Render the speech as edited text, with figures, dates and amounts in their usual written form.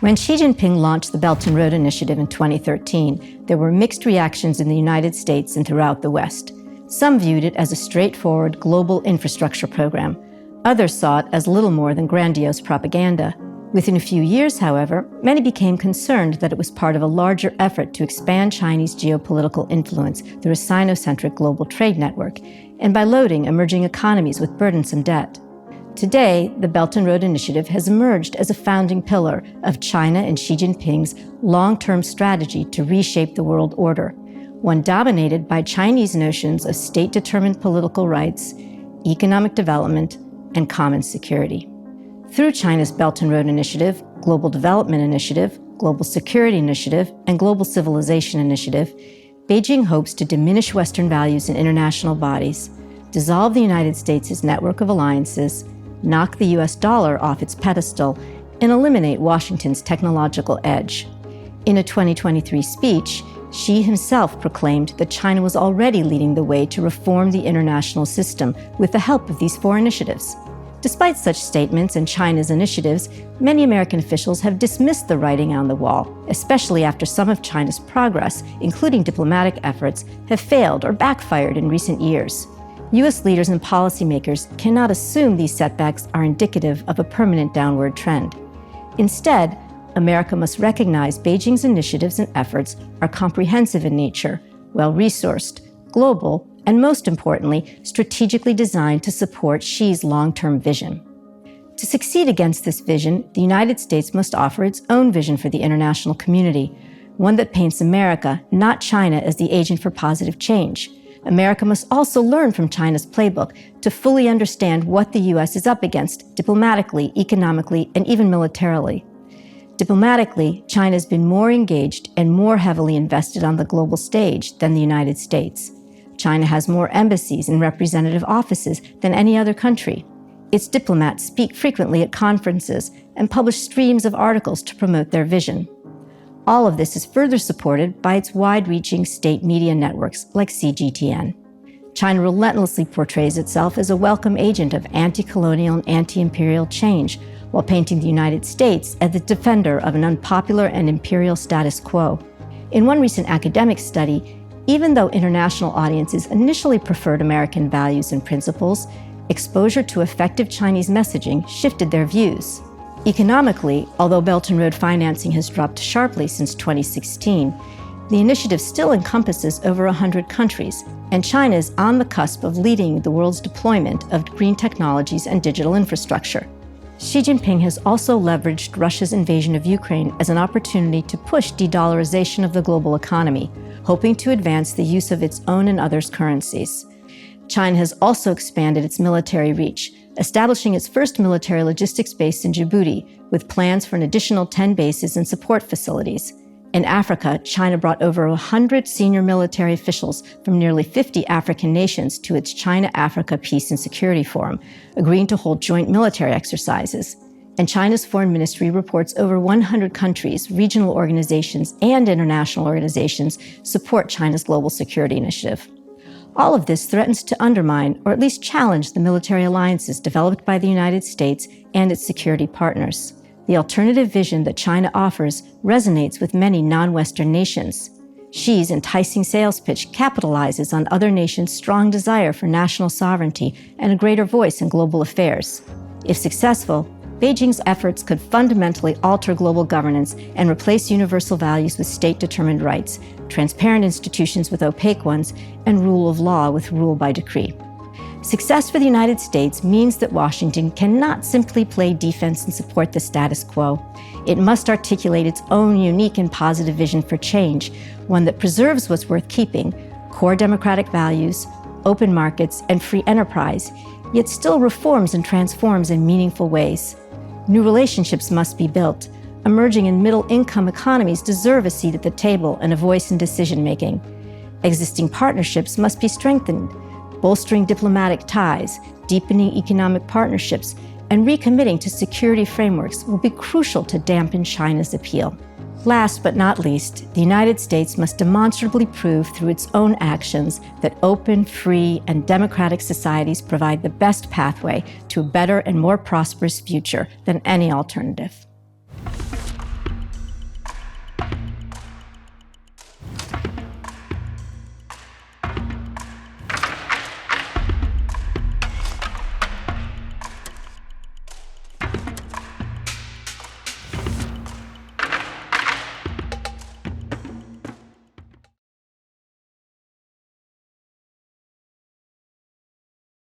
When Xi Jinping launched the Belt and Road Initiative in 2013, there were mixed reactions in the United States and throughout the West. Some viewed it as a straightforward global infrastructure program. Others saw it as little more than grandiose propaganda. Within a few years, however, many became concerned that it was part of a larger effort to expand Chinese geopolitical influence through a Sino-centric global trade network, and by loading emerging economies with burdensome debt. Today, the Belt and Road Initiative has emerged as a founding pillar of China and Xi Jinping's long-term strategy to reshape the world order, one dominated by Chinese notions of state-determined political rights, economic development, and common security. Through China's Belt and Road Initiative, Global Development Initiative, Global Security Initiative, and Global Civilization Initiative, Beijing hopes to diminish Western values in international bodies, dissolve the United States' network of alliances, knock the US dollar off its pedestal, and eliminate Washington's technological edge. In a 2023 speech, Xi himself proclaimed that China was already leading the way to reform the international system with the help of these four initiatives. Despite such statements and China's initiatives, many American officials have dismissed the writing on the wall, especially after some of China's progress, including diplomatic efforts, have failed or backfired in recent years. U.S. leaders and policymakers cannot assume these setbacks are indicative of a permanent downward trend. Instead, America must recognize Beijing's initiatives and efforts are comprehensive in nature, well-resourced, global, and most importantly, strategically designed to support Xi's long-term vision. To succeed against this vision, the United States must offer its own vision for the international community, one that paints America, not China, as the agent for positive change. America must also learn from China's playbook to fully understand what the U.S. is up against diplomatically, economically, and even militarily. Diplomatically, China has been more engaged and more heavily invested on the global stage than the United States. China has more embassies and representative offices than any other country. Its diplomats speak frequently at conferences and publish streams of articles to promote their vision. All of this is further supported by its wide-reaching state media networks like CGTN. China relentlessly portrays itself as a welcome agent of anti-colonial and anti-imperial change, while painting the United States as the defender of an unpopular and imperial status quo. In one recent academic study, even though international audiences initially preferred American values and principles, exposure to effective Chinese messaging shifted their views. Economically, although Belt and Road financing has dropped sharply since 2016, the initiative still encompasses over 100 countries, and China is on the cusp of leading the world's deployment of green technologies and digital infrastructure. Xi Jinping has also leveraged Russia's invasion of Ukraine as an opportunity to push de-dollarization of the global economy, hoping to advance the use of its own and others' currencies. China has also expanded its military reach, establishing its first military logistics base in Djibouti, with plans for an additional 10 bases and support facilities. In Africa, China brought over 100 senior military officials from nearly 50 African nations to its China-Africa Peace and Security Forum, agreeing to hold joint military exercises. And China's foreign ministry reports over 100 countries, regional organizations, and international organizations support China's global security initiative. All of this threatens to undermine, or at least challenge, the military alliances developed by the United States and its security partners. The alternative vision that China offers resonates with many non-Western nations. Xi's enticing sales pitch capitalizes on other nations' strong desire for national sovereignty and a greater voice in global affairs. If successful, Beijing's efforts could fundamentally alter global governance and replace universal values with state-determined rights, transparent institutions with opaque ones, and rule of law with rule by decree. Success for the United States means that Washington cannot simply play defense and support the status quo. It must articulate its own unique and positive vision for change, one that preserves what's worth keeping, core democratic values, open markets, and free enterprise, yet still reforms and transforms in meaningful ways. New relationships must be built. Emerging and middle-income economies deserve a seat at the table and a voice in decision-making. Existing partnerships must be strengthened. Bolstering diplomatic ties, deepening economic partnerships, and recommitting to security frameworks will be crucial to dampen China's appeal. Last but not least, the United States must demonstrably prove through its own actions that open, free, and democratic societies provide the best pathway to a better and more prosperous future than any alternative.